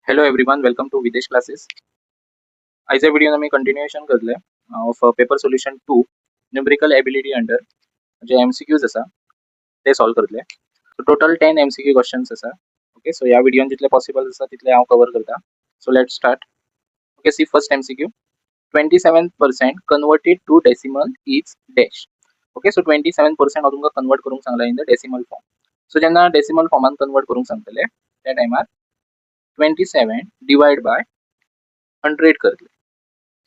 Hello everyone, welcome to Videsh classes. आयच्या व्हिडिओन आम्ही continuation करतले of paper solution 2 numerical ability under जे MCQs आसा ते सॉल्व करतले. सो टोटल 10 एमसीक्यू क्वेश्चन्स आसा. ओके, सो ह्या व्हिडिओन जितले पॉसिबल आसा तितले हांव कवर करता. So let's start. Okay, see first MCQ. 27% converted to decimal is dash. Okay, so 27% हांव तुमकां कन्वर्ट करूंक सांगला in the decimal form. So जेन्ना डेसिमल फॉर्मान कन्वर्ट करूंक सांगतले त्या टायमार 27 डिवाइड बाय 100 करतले.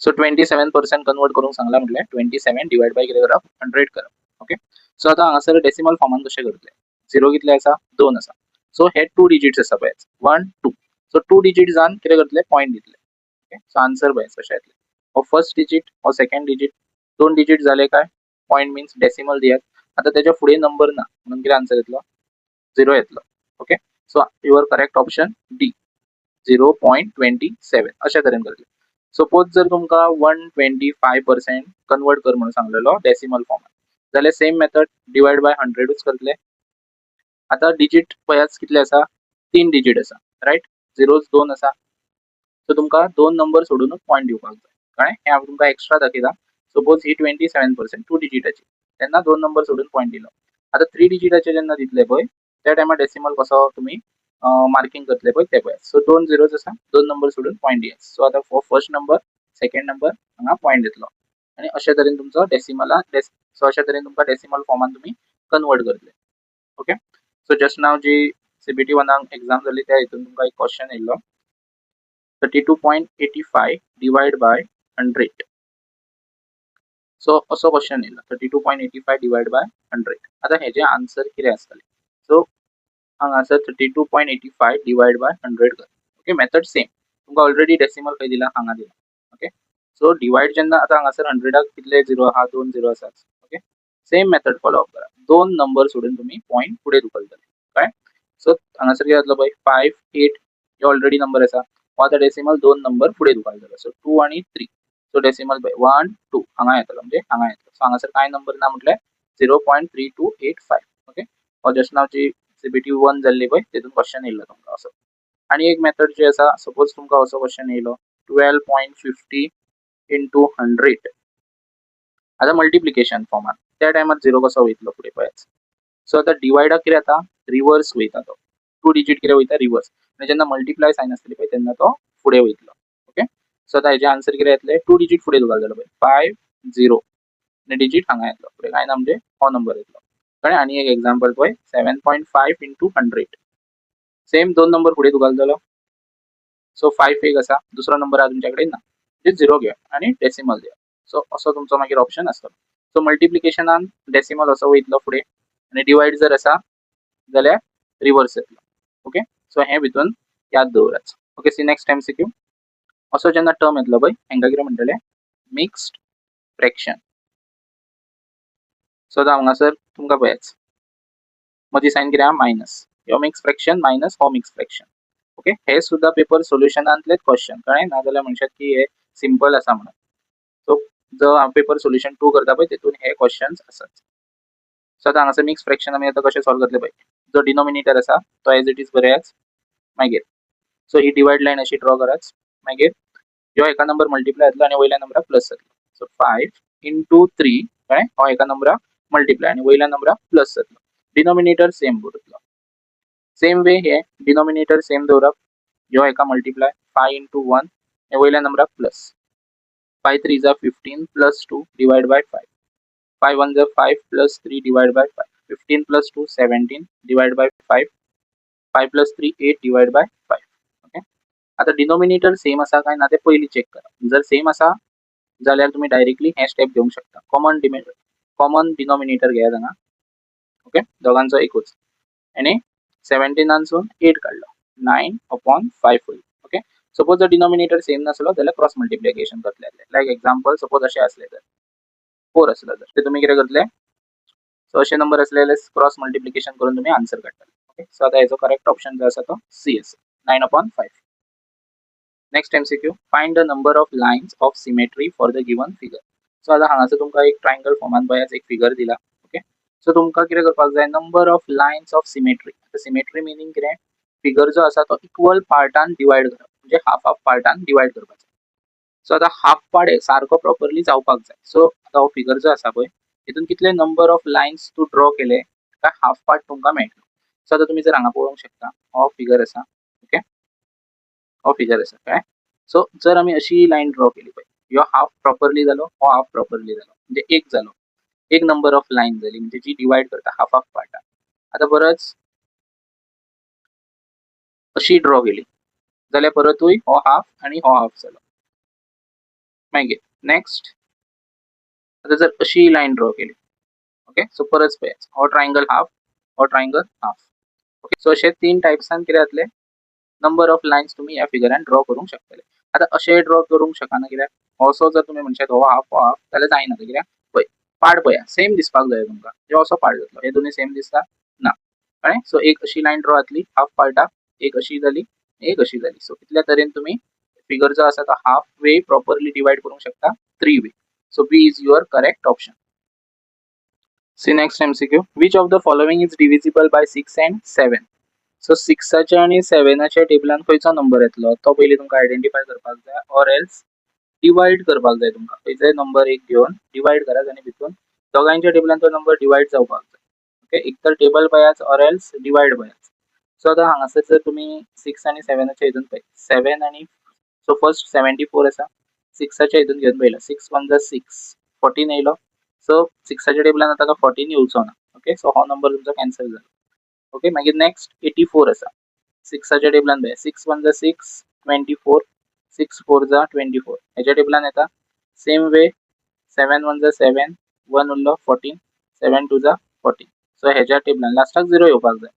सो 27% कन्वर्ट करूंक सांगला म्हटल्यार 27 डिवाइड बाय कितें करप 100 करप. ओके, सो आतां हांगासर डेसिमल फॉर्मान कशें करतले. 0 कितले आसा 2 आसा. सो हे 2 डिजिट्स आसा पळय 1 2. सो 2 डिजिट जावन कितें करतले पॉइंट दितले. ओके, सो आन्सर पळय कशें येतले. हो फर्स्ट डिजिट हो सेकंड डिजिट 2 डिजिट जाले काय पॉइंट मीन्स डेसिमल दियात. आतां त्याच्या फुडें नंबर ना म्हणून कितें आन्सर येतलो 0 येतलो. Okay, so your correct option D 0.27 अशा तरेन करतले. सपोज जर तुमकां 125% कन्वर्ट कर म्हणून सांगलेलो डेसिमल फॉर्मात जाल्यार सेम मेथड डिवाइड बाय 100च करतले. आता डिजिट पळयात कितले आसा 3 डिजिट आसा राइट. झिरोज 2 आसा. सो तुमकां 2 नंबर सोडूनच पॉइंट दिवपाक जाय कळ्ळें. हे हांव तुमकां एक्स्ट्रा दाखयता. सपोज ही 27% 2 डिजिटाची तेन्ना 2 नंबर सोडून पॉइंट दिलो. आता 3 डिजिटाचे जेन्ना दितले पळय त्या टायमार डेसिमल कसो तुमी मार्किंग करतले पळय ते पळयात. सो 2 झिरोज आसा 2 नंबर सोडून पॉइंट दियात. सो आता फर्स्ट नंबर सेकंड नंबर हांगा पॉइंट येतलो आणि अशा तरेन तुमचो सो अशा तरेन तुमकां डेसिमल फॉर्मान तुमी कन्वर्ट करतले. ओके, सो जस्ट नाव जी सीबीटी 1 एक्झाम जाली त्या हितून तुमकां एक क्वेश्चन येयल्लो 32.85 डिवाइड बाय 100. सो असो क्वेश्चन येयल्लो 32.85 डिवाइड बाय 100. आता हेजे आन्सर कितें आसतले. सो हांगासर 32.85 डिवाइड बाय 100 कर. ओके, मेथड सेम तुमकां ऑलरेडी डेसिमल खंय दिला हांगा दिला. ओके, सो डिवाइड जेन्ना आता हांगासर 100 कितले झिरो आहा 2 झिरो आसात. Okay, same method follow up करा. 2 नंबर सोडून तुम्ही पॉइंट फुडें धुकलतले काय. सो हांगासर कितें जातलो पळय 5 8 हे ऑलरेडी नंबर आसा. हो आता डेसिमल 2 नंबर फुडें धुकलतलो. सो 2 आणि 3. सो डेसिमल पळय 1 2 हांगा येतलो म्हणजे हांगा येतलो. सो हांगासर काय नंबर ना म्हटल्यार 0.3285. ओके, हो जस्ट नाव जी सीबीटी 1 जाल्ली पळय तेतून क्वेश्चन येयल्लो तुमकां असो. आणि एक मेथड जे आसा सपोज तुमकां असो क्वेश्चन येयलो 12.50 इंटू 100. आता मल्टिप्लिकेशन फॉर्मात त्या टायमार 0 कसो वयतलो फुडें पळयात. सो आता डिवाइडाक कितें जाता रिवर्स वयता तो 2 डिजिट कितें वयता रिवर्स आनी जेन्ना मल्टिप्लाय सायन आसतली पळय तेन्ना तो फुडें वयतलो. ओके, सो आता हेजे आन्सर कितें येतले 2 डिजिट फुडें धुकलतलो पळय 5 0 आनी डिजिट हांगा येतलो फुडें काय ना म्हणजे हो नंबर येतलो कळ्ळें. आनी एक एक्झाम्पल पळय 7.5 इंटू 100. सेम 2 नंबर फुडें धुकलतलो. सो 5 एक आसा दुसरो नंबर आहा तुमच्या कडेन ना म्हणजे 0 घेवया आनी डेसिमल दिया. सो असो तुमचो मागीर ऑप्शन आसतलो. सो मल्टिप्लिकेशनान डेसिमल असो वयतलो फुडें आनी डिवाइड जर आसा जाल्यार रिवर्स येतलो. ओके, सो हे भितून याद दवरात. Okay, see next MCQ. असो जेन्ना टर्म येतलो पळय हांकां कितें म्हणटले मिक्स्ड फ्रॅक्शन. सो आतां हांगासर तुमकां पळयात मदीं सायन कितें आहा मायनस. हो मिक्स फ्रॅक्शन मायनस हो मिक्स फ्रॅक्शन. ओके, हे सुद्धा पेपर सोल्युशनांतलेच क्वेश्चन कळ्ळें. नाजाल्यार म्हणशात की हे सिंपल आसा म्हणून. सो जो हांव पेपर सोल्युशन 2 करता पळय तेतून हे क्वेश्चन्स आसात. सो आतां हांगासर मिक्स फ्रॅक्शन आमी आतां कशें सॉल्व करतले पळय. जो डिनोमिनेटर आसा तो एज इट इज बरेयाच. मागीर सो ही डिवाइड लायन अशी ड्रॉ करात. मागीर ह्यो एका नंबर मल्टिप्लाय जातलो आनी वयल्या नंबराक प्लस जातलो. सो 5 इंटू 3 कळ्ळें. हो एका नंबराक मल्टिप्लाय आनी वयल्या नंबराक प्लस जातलो. डिनोमिनेटर सेम उरतलो. सेम वे हे डिनोमिनेटर सेम दवरप. ह्यो एका मल्टिप्लाय 5 इंटू 1 हे वयल्या नंबराक प्लस. 5 3 जा 15 प्लस 2 डिवाइड बाय 5. 5 1 जा 5 plus 3 divide by 5. 15 plus 2 17 divide by 5. 5 plus 3 8 divide by 5. Okay, आता डिनोमिनेटर सेम आसा काय ना ते पयली चेक करा. जर सेम आसा जाल्यार तुम्ही डायरेक्टली हे स्टेप घेवंक शकता. कॉमन डिनोमिनेटर घेयात हांगा. ओके, दोगांचो एकूच आनी 17 8 काडलो 9/5 होईल. ओके, सपोज जर डिनोमिनेटर सेम नसलो जाल्यार क्रॉस मल्टिप्लिकेशन करतले. लायक एक्झाम्पल सपोज अशें आसले तर 4 आसलो तर ते तुमी कितें करतले. सो अशे नंबर असले जाल्यार क्रॉस मल्टिप्लिकेशन करून तुम्ही आन्सर काडटले. ओके, सो आता हेजो करेक्ट ऑप्शन जो आसा तो सी आसा 9/5. Next MCQ find the number of lines of symmetry for the given figure. So आता हांगासर तुमकां एक ट्रायंगल फॉर्मान बयाच एक फिगर दिला. ओके, सो तुमकां कितें करपाक जाय number of lines of symmetry. Symmetry meaning कितें फिगर जो आसा तो इक्वल पार्टान डिवाइड करप. म्हणजे हाफ हाफ पार्टान डिवाइड करपाचो. सो आता हाफ पार्ट सारको प्रॉपरली जावपाक जाय. सो आता हो फिगर जो आसा पळय हितून कितले नंबर ऑफ लायन्स तू ड्रॉ केले काय हाफ पार्ट तुमकां मेळटलो. सो आता तुम्ही जर हांगा पळोवंक शकता हो फिगर आसा. ओके, हो फिगर आसा काय. सो जर आमी अशी लायन ड्रॉ केली पळय ह्यो हाफ प्रॉपरली जालो, हो हाफ प्रॉपरली जालो, म्हणजे एक जालो, एक नंबर ऑफ लायन जाली म्हणजे जी डिवाइड करता हाफ हाफ पार्टान. आता परत अशी ड्रॉ केली जाल्यार परतूय हो हाफ आणि हो हाफ जालो. मागीर नेक्स्ट आता जर अशी लायन ड्रॉ केली. ओके, सो परत पळयात हो ट्रायंगल हाफ, हो ट्रायंगल हाफ. ओके, सो अशे 3 टाइप्सान कितें जातले नंबर ऑफ लायन्स तुम्ही ह्या फिगरान ड्रॉ करूंक शकतले. आता अशे ड्रॉ करूंक शकना कित्याक असो जर तुम्ही म्हणशात हो हाफ जाल्यार जायना कित्याक पळय पार्ट पळया सेम दिसपाक जाय तुमकां. ह्यो असो पार्ट जातलो, हे दोन्ही सेम दिसता ना कळ्ळें. सो एक अशी लायन ड्रॉ जातली हाफ पार्टाक, एक अशी जाली, एक अशी जाली. सो कितल्या तरेन तुम्ही फिगर जो आसा तो हाफ वे प्रॉपरली डिवाइड करूंक शकता 3 वे. So B is your correct option. See next MCQ. Which of the following is divisible by 6 and 7? So 6 आणि 7 टेबलान खंयचो नंबर येतलो तो पयलीं तुमकां आयडेंटिफाय करपाक जाय ऑर एल्स डिवाइड करपाक जाय तुमकां. खंयचोय नंबर एक घेवन डिवाइड करात आनी भितून दोगांयच्या टेबलान तो नंबर डिवाइड जावपाक जाय. ओके, एक तर टेबल पळयात ऑर एल्स डिवाइड पळयात. सो आतां हांगासर जर तुमी 6 आणि 7 हितून पळय 7 आणि सो फर्स्ट 74 आसा 6 हितून घेवन पळयला 6 1 जा 6 14 येयलो. सो 6 टेबलान आतां 14 येवचो ना. ओके, सो हो नंबर तुमचो कॅन्सल जालो. ओके, मागीर नेक्स्ट 84 आसा 6 टेबलान पळय 6 1 जा 6 24 6 4 जा 24 हेच्या टेबलान येता सेम वे 7 1 जा 7 1 उरलो 14 7 2 जा 14. सो हेच्या टेबलान लास्टाक 0 येवपाक जाय.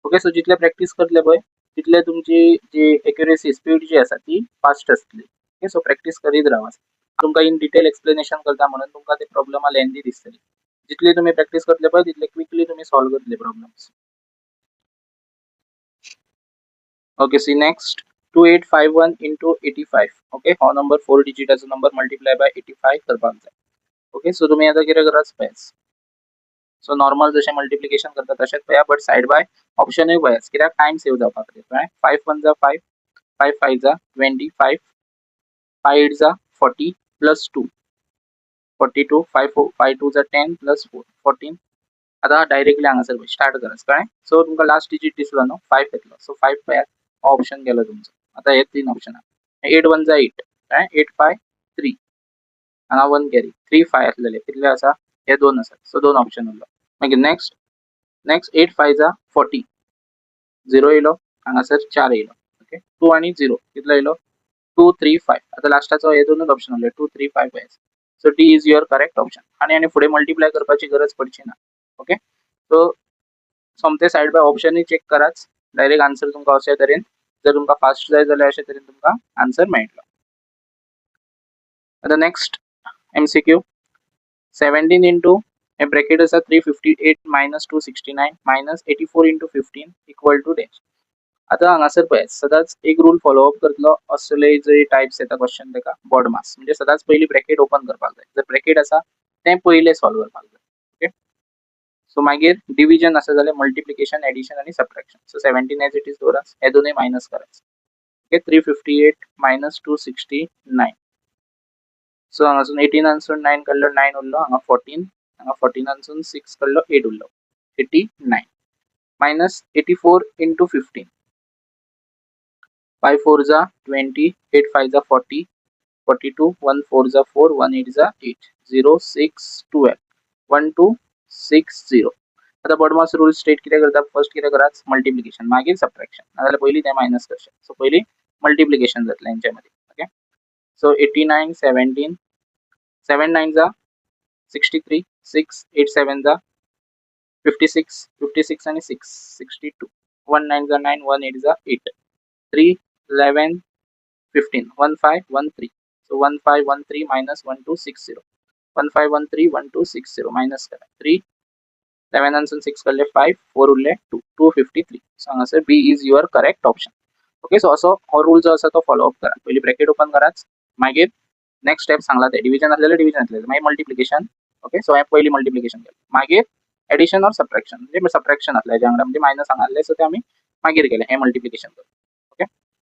ओके, सो जितले प्रॅक्टीस करतले पळय तितले तुमची जी एक्युरेसी स्पीड जी आसा ती फास्ट आसतली. ओके, सो प्रॅक्टीस करीत रावा. तुमकां इन डिटेल एक्सप्लेनेशन करता म्हणून तुमकां ते प्रॉब्लेम लेंथी दिसतली. जितली तुम्ही प्रॅक्टिस करतले पळय तितले क्विकली तुम्ही सॉल्व करतले problems. Okay, see next 2851 into 85. Okay, हो नंबर 4 डिजिटाचो नंबर मल्टिप्लाय बाय 85 करपाक जाय. ओके, सो तुम्ही आता कितें करात पळयात. सो नॉर्मल जशें मल्टिप्लिकेशन करता तशेंच पळया बट साइड बाय ऑप्शनूय पळयात कित्याक टाइम सेव जावपा खातीर. कळ्ळें. 5 1 जा 5 5 5 जा 25 5 8 जा 40 प्लस 2 42 5 2 जा 10 प्लस 4 14. आता डायरेक्टली हांगासर स्टार्ट करात. कळ्ळें. सो तुमकां लास्ट डिजिट दिसलो न्हू 5 येतलो. सो 5 पळयात हो ऑप्शन गेलो तुमचो. आता हे 3 ऑप्शन 8 1 जा 8 कळ्ळें 8 5 3 हांगा 1 कॅरी 3 5 आसलेले कितले आसा हे 2 आसात. सो 2 ऑप्शन उरलो. मागीर नेक्स्ट 8 5 जा 40 0 येयलो हांगासर 4 येयलो. ओके, 2 आणि 0 कितलो येयलो 2 3 5. आता लास्टाचो हे दोनच ऑप्शन उरले 2 3 5 पळयात. So D is your correct option. आणि फुडें मल्टिप्लाय करपाची गरज पडची ना. ओके, सो सोमते साइड बाय ऑप्शनूय चेक करात. डायरेक्ट आन्सर तुमकां अशे तरेन जर तुमकां फास्ट जाय जाल्यार अशे तरेन तुमकां आन्सर मेळटलो. आता next MCQ 17 into a bracket आसा 358 minus 269 minus 84 into 15 equal to dash. आता हांगासर पळयात सदांच एक रूल फॉलो अप करतलो असले जे टाइप्स येता क्वेश्चन तेका बॉड मास म्हणजे सदांच पयली ब्रॅकेट ओपन करपाक जाय. जर ब्रॅकेट आसा ते पयले सॉल्व करपाक जाय. ओके, सो मागीर डिव्हिजन आसा जाल्यार मल्टिप्लिकेशन एडिशन आणि subtraction. So 17 as it is दवरात हे दोनूय मायनस करात. Okay, 358 minus 269. सो हांगासून 18 हांगासून 9 काडलो 9 उरलो हांगा 14 हांगा 14 हांगासून 6 काडलो 8 उरलो 89 मायनस 84 into 15 5 4 जा 20 8 5 जा 40 42 1 4 जा 4 1 8 जा 8 0 6 12 1 2 6 0. आता बॉडमास रूल स्टेट कितें करता फर्स्ट कितें करात मल्टिप्लिकेशन मागीर सबट्रॅक्शन नाजाल्यार पयलीं ते मायनस करचें. सो पयलीं मल्टिप्लिकेशन जातलें हेंच्या मदीं. ओके, सो 89 17 7 9 जा 63 6 8 7 जा 56 56 आणि 6 62 1 9 जा 9 1 8 जा 8 3 11 15 1 5 1 3. सो 1 5 1 3 minus 1 2 6 0 1 5 1 3 1 2 6 0 मायनस करा 3 11 हांगासून 6 काडले 5 4 उरले 2 253. सो हांगासर B is your correct option. Okay, so असो हो रूल जो आसा तो फॉलो अप करा. पयली ब्रॅकेट ओपन करात मागीर नेक्स्ट स्टेप सांगला ते डिव्हिजन आसलेले डिव्हिजन आसलेले मागीर मल्टिप्लिकेशन. ओके, सो हांवें पयली मल्टिप्लिकेशन केलें मागीर एडिशन ऑर सबट्रॅक्शन म्हणजे सबट्रॅक्शन आसलें जे हांगा म्हणजे मायनस हांगा आसले सो ते आमी मागीर केले हे मल्टिप्लिकेशन.